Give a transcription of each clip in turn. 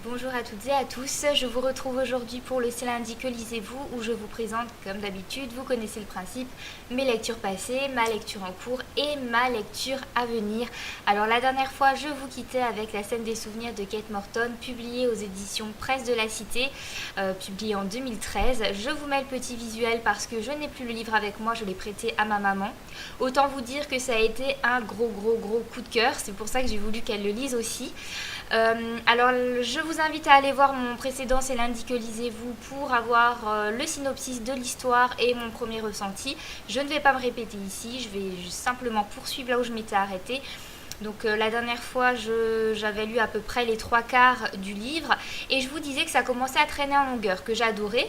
Bonjour à toutes et à tous, je vous retrouve aujourd'hui pour le C'est lundi que lisez-vous où je vous présente comme d'habitude, vous connaissez le principe, mes lectures passées, ma lecture en cours et ma lecture à venir. Alors la dernière fois je vous quittais avec La scène des souvenirs de Kate Morton, publiée aux éditions Presse de la Cité, publiée en 2013. Je vous mets le petit visuel parce que je n'ai plus le livre avec moi, je l'ai prêté à ma maman. Autant vous dire que ça a été un gros coup de cœur, c'est pour ça que j'ai voulu qu'elle le lise aussi. Alors je vous invite à aller voir mon précédent C'est lundi que lisez-vous pour avoir le synopsis de l'histoire et mon premier ressenti. Je ne vais pas me répéter ici, je vais simplement poursuivre là où je m'étais arrêtée. Donc la dernière fois j'avais lu à peu près les 3/4 du livre et je vous disais que ça commençait à traîner en longueur, que j'adorais.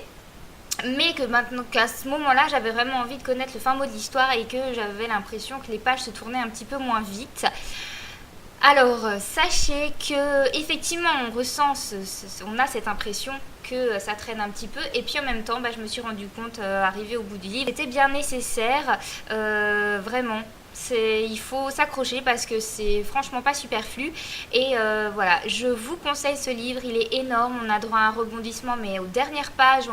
Mais que maintenant qu'à ce moment-là, j'avais vraiment envie de connaître le fin mot de l'histoire et que j'avais l'impression que les pages se tournaient un petit peu moins vite. Alors, sachez que effectivement, on a cette impression que ça traîne un petit peu, et puis en même temps, je me suis rendu compte, arrivé au bout du livre, c'était bien nécessaire, vraiment. Il faut s'accrocher parce que c'est franchement pas superflu. Et voilà, je vous conseille ce livre, il est énorme, on a droit à un rebondissement, mais aux dernières pages,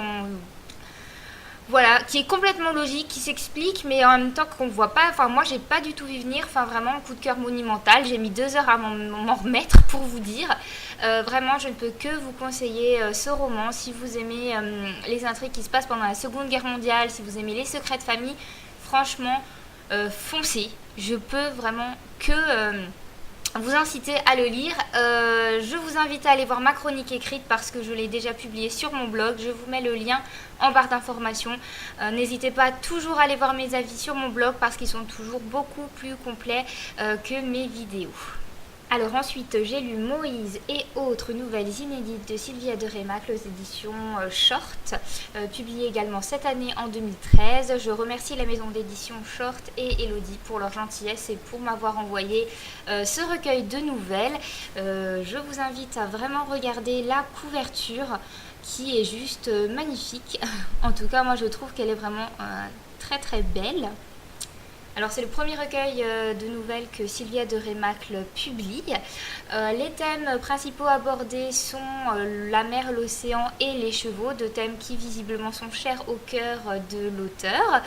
voilà, qui est complètement logique, qui s'explique, mais en même temps qu'on ne voit pas. Enfin, moi, j'ai pas du tout vu venir. Enfin, vraiment, coup de cœur monumental. J'ai mis 2 heures à m'en remettre, pour vous dire. Vraiment, je ne peux que vous conseiller ce roman. Si vous aimez les intrigues qui se passent pendant la Seconde Guerre mondiale, si vous aimez les secrets de famille, franchement, foncez. Je peux vraiment que vous inciter à le lire. Je vous invite à aller voir ma chronique écrite parce que je l'ai déjà publiée sur mon blog. Je vous mets le lien en barre d'informations. N'hésitez pas toujours à aller voir mes avis sur mon blog parce qu'ils sont toujours beaucoup plus complets que mes vidéos. Alors ensuite, j'ai lu Moïse et autres nouvelles inédites de Sylvia de Rémac aux éditions Short, publiées également cette année en 2013. Je remercie la maison d'édition Short et Elodie pour leur gentillesse et pour m'avoir envoyé ce recueil de nouvelles. Je vous invite à vraiment regarder la couverture qui est juste magnifique. En tout cas, moi je trouve qu'elle est vraiment très belle. Alors c'est le premier recueil de nouvelles que Sylvia de Rémacle publie. Les thèmes principaux abordés sont la mer, l'océan et les chevaux, 2 thèmes qui visiblement sont chers au cœur de l'auteur.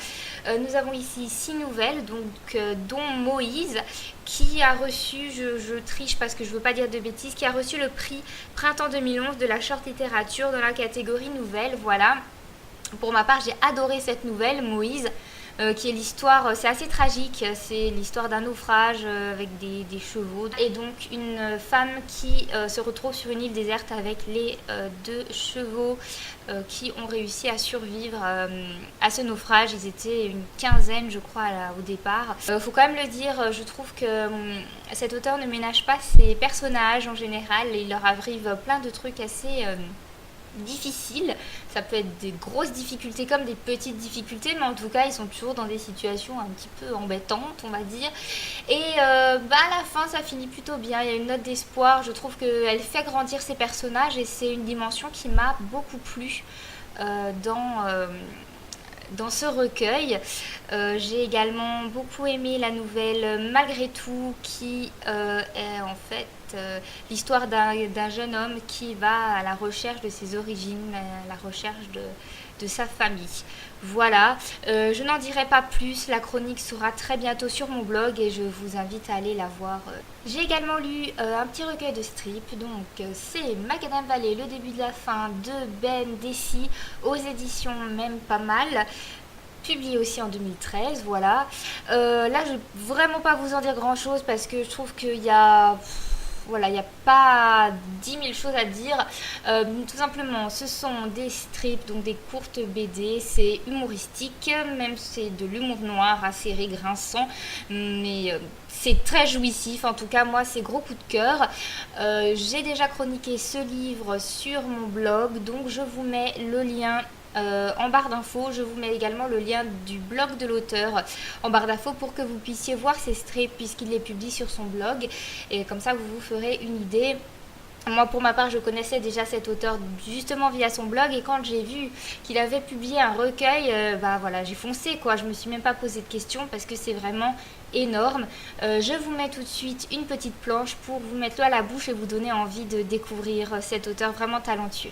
Nous avons ici 6 nouvelles, dont Moïse, qui a reçu, je triche parce que je ne veux pas dire de bêtises, qui a reçu le prix Printemps 2011 de la short littérature dans la catégorie nouvelle. Voilà, pour ma part j'ai adoré cette nouvelle, Moïse. Qui est l'histoire, c'est assez tragique, c'est l'histoire d'un naufrage avec des chevaux et donc une femme qui se retrouve sur une île déserte avec les 2 chevaux qui ont réussi à survivre à ce naufrage. Ils étaient une quinzaine je crois au départ. Faut quand même le dire, je trouve que cet auteur ne ménage pas ses personnages en général, il leur arrive plein de trucs assez difficile. Ça peut être des grosses difficultés comme des petites difficultés, mais en tout cas ils sont toujours dans des situations un petit peu embêtantes, on va dire. Et à la fin ça finit plutôt bien, il y a une note d'espoir. Je trouve qu'elle fait grandir ses personnages et c'est une dimension qui m'a beaucoup plu dans ce recueil. J'ai également beaucoup aimé la nouvelle Malgré tout, qui est en fait l'histoire d'un jeune homme qui va à la recherche de ses origines, à la recherche de sa famille. Voilà, je n'en dirai pas plus, la chronique sera très bientôt sur mon blog et je vous invite à aller la voir. J'ai également lu un petit recueil de strips, donc c'est Macadam Valley, le début de la fin de Ben Dessy aux éditions Même Pas Mal, publié aussi en 2013, voilà. Là je ne vais vraiment pas vous en dire grand chose parce que je trouve qu'il y a... Voilà, il n'y a pas 10 000 choses à dire. Tout simplement, ce sont des strips, donc des courtes BD. C'est humoristique, même c'est de l'humour noir, acéré, grinçant. Mais c'est très jouissif. En tout cas, moi, c'est gros coup de cœur. J'ai déjà chroniqué ce livre sur mon blog, donc je vous mets le lien en barre d'infos. Je vous mets également le lien du blog de l'auteur en barre d'infos pour que vous puissiez voir ses strips puisqu'il les publie sur son blog et comme ça vous vous ferez une idée Moi, pour ma part, je connaissais déjà cet auteur justement via son blog, et quand j'ai vu qu'il avait publié un recueil, bah voilà, j'ai foncé quoi. Je me suis même pas posé de questions parce que c'est vraiment énorme. Je vous mets tout de suite une petite planche pour vous mettre l'eau à la bouche et vous donner envie de découvrir cet auteur vraiment talentueux.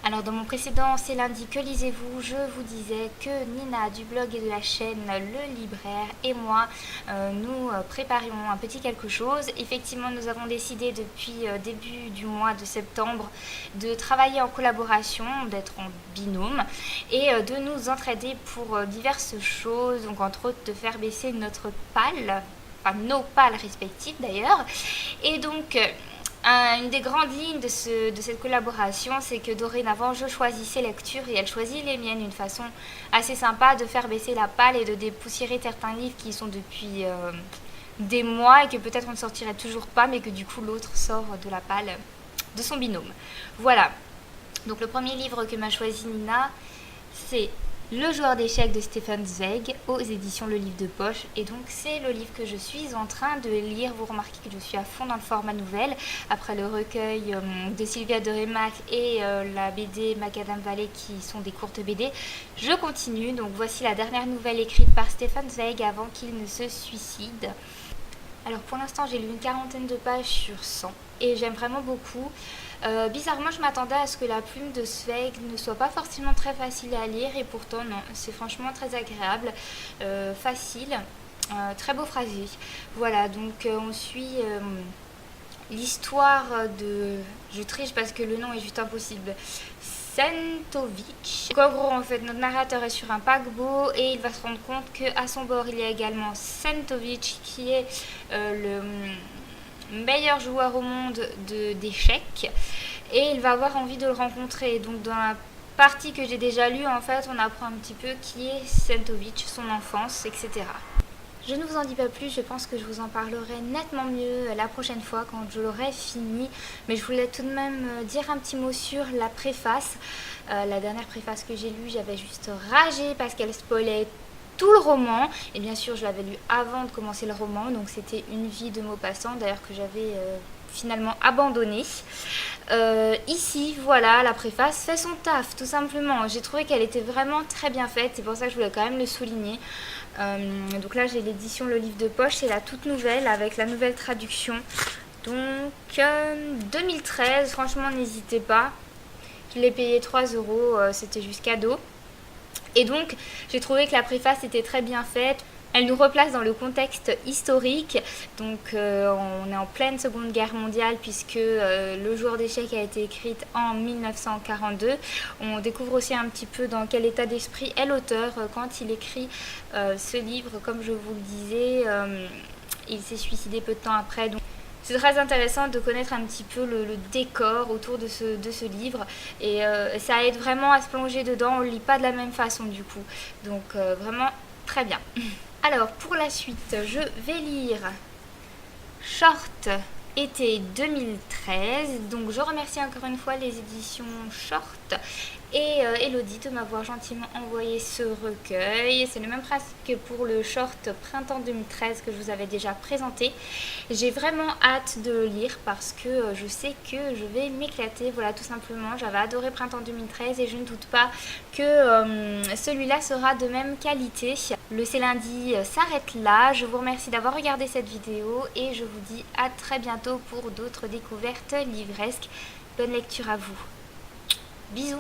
Alors dans mon précédent C'est lundi, que lisez-vous, je vous disais que Nina du blog et de la chaîne Le Libraire et moi, nous préparions un petit quelque chose. Effectivement, nous avons décidé depuis début du mois de septembre de travailler en collaboration, d'être en binôme et de nous entraider pour diverses choses, donc entre autres de faire baisser notre palle, enfin nos pales respectives d'ailleurs. Et donc une des grandes lignes de cette collaboration, c'est que dorénavant, je choisis ses lectures et elle choisit les miennes. Une façon assez sympa de faire baisser la palle et de dépoussiérer certains livres qui sont depuis des mois et que peut-être on ne sortirait toujours pas, mais que du coup l'autre sort de la palle de son binôme. Voilà. Donc le premier livre que m'a choisi Nina, c'est Le joueur d'échecs de Stefan Zweig aux éditions Le Livre de Poche. Et donc c'est le livre que je suis en train de lire. Vous remarquez que je suis à fond dans le format nouvelle. Après le recueil de Sylvia de Rémac et la BD Macadam Valley qui sont des courtes BD, je continue. Donc voici la dernière nouvelle écrite par Stefan Zweig avant qu'il ne se suicide. Alors pour l'instant j'ai lu une quarantaine de pages sur 100 et j'aime vraiment beaucoup. Bizarrement, je m'attendais à ce que la plume de Zweig ne soit pas forcément très facile à lire et pourtant non, c'est franchement très agréable, facile, très beau phrasé. Voilà, donc on suit l'histoire de... Je triche parce que le nom est juste impossible. Sentovic. Donc en gros, en fait, notre narrateur est sur un paquebot et il va se rendre compte qu'à son bord, il y a également Sentovic qui est le meilleur joueur au monde d'échecs et il va avoir envie de le rencontrer. Donc dans la partie que j'ai déjà lue, en fait, on apprend un petit peu qui est Sentovic, son enfance, etc. Je ne vous en dis pas plus, je pense que je vous en parlerai nettement mieux la prochaine fois quand je l'aurai fini. Mais je voulais tout de même dire un petit mot sur la préface. La dernière préface que j'ai lue, j'avais juste ragé parce qu'elle spoilait tout le roman. Et bien sûr, je l'avais lu avant de commencer le roman, donc c'était Une vie de Maupassant, d'ailleurs que j'avais finalement abandonné. Ici, voilà, la préface fait son taf, tout simplement. J'ai trouvé qu'elle était vraiment très bien faite, c'est pour ça que je voulais quand même le souligner. Donc là, j'ai l'édition Le Livre de Poche, c'est la toute nouvelle avec la nouvelle traduction. Donc 2013, franchement, n'hésitez pas. Je l'ai payé 3 €, c'était juste cadeau. Et donc, j'ai trouvé que la préface était très bien faite. Elle nous replace dans le contexte historique. Donc, on est en pleine Seconde Guerre mondiale puisque Le joueur d'échecs a été écrite en 1942. On découvre aussi un petit peu dans quel état d'esprit est l'auteur quand il écrit ce livre. Comme je vous le disais, il s'est suicidé peu de temps après. Donc, c'est très intéressant de connaître un petit peu le décor autour de ce livre et ça aide vraiment à se plonger dedans, on ne lit pas de la même façon du coup, donc vraiment très bien. Alors pour la suite, je vais lire Short été 2013, donc je remercie encore une fois les éditions Short et Elodie de m'avoir gentiment envoyé ce recueil. C'est le même principe que pour le short printemps 2013 que je vous avais déjà présenté. J'ai vraiment hâte de le lire parce que je sais que je vais m'éclater. Voilà, tout simplement, j'avais adoré printemps 2013 et je ne doute pas que celui-là sera de même qualité. Le C'est lundi s'arrête là. Je vous remercie d'avoir regardé cette vidéo et je vous dis à très bientôt pour d'autres découvertes livresques. Bonne lecture à vous. Bisous.